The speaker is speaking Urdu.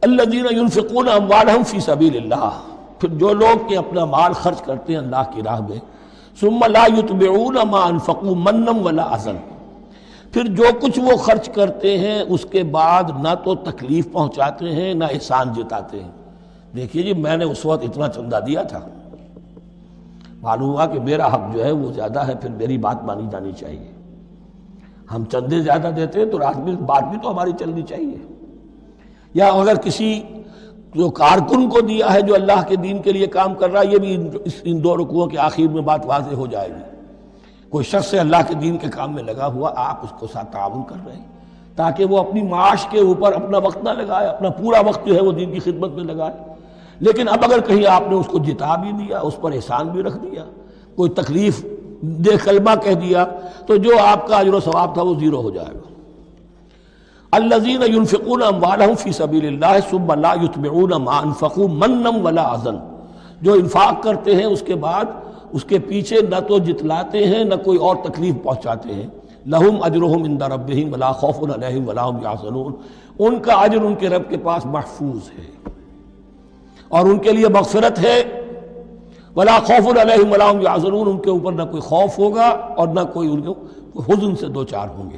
الذین ينفقون اموالهم فی سبیل اللہ، پھر جو لوگ کہ اپنا مال خرچ کرتے ہیں اللہ کی راہ میں، ثم لا يتبعون ما انفقوا منا ولا اذى، پھر جو کچھ وہ خرچ کرتے ہیں اس کے بعد نہ تو تکلیف پہنچاتے ہیں نہ احسان جتاتے ہیں۔ دیکھیے جی میں نے اس وقت اتنا چندہ دیا تھا، معلوم ہوا کہ میرا حق جو ہے وہ زیادہ ہے، پھر میری بات مانی جانی چاہیے۔ ہم چندے زیادہ دیتے ہیں تو بات بھی تو ہماری چلنی چاہیے۔ یا اگر کسی جو کارکن کو دیا ہے جو اللہ کے دین کے لیے کام کر رہا ہے، یہ بھی ان دو رکوعوں کے آخر میں بات واضح ہو جائے گی۔ کوئی شخص ہے اللہ کے دین کے کام میں لگا ہوا، آپ اس کو ساتھ تعاون کر رہے ہیں تاکہ وہ اپنی معاش کے اوپر اپنا وقت نہ لگائے، اپنا پورا وقت جو ہے وہ دین کی خدمت میں لگائے۔ لیکن اب اگر کہیں آپ نے اس کو جتا بھی دیا، اس پر احسان بھی رکھ دیا، کوئی تکلیف دے کلمہ کہہ دیا، تو جو آپ کا اجر و ثواب تھا وہ زیرو ہو جائے گا۔ الذین ينفقون اموالهم فی سبیل اللہ ثم لا یتبعون ما انفقوا منا ولا اذى، جو انفاق کرتے ہیں اس کے بعد اس کے پیچھے نہ تو جتلاتے ہیں نہ کوئی اور تکلیف پہنچاتے ہیں۔ لہم اجرہم عند ربہم ولا خوف علیہم ولا هم یحزنون، ان کا اجر ان کے رب کے پاس محفوظ ہے اور ان کے لیے مغفرت ہے۔ ولا خوف علیہم ولا هم یحزنون، ان کے اوپر نہ کوئی خوف ہوگا اور نہ کوئی ان کو حزن سے دوچار ہوں گے۔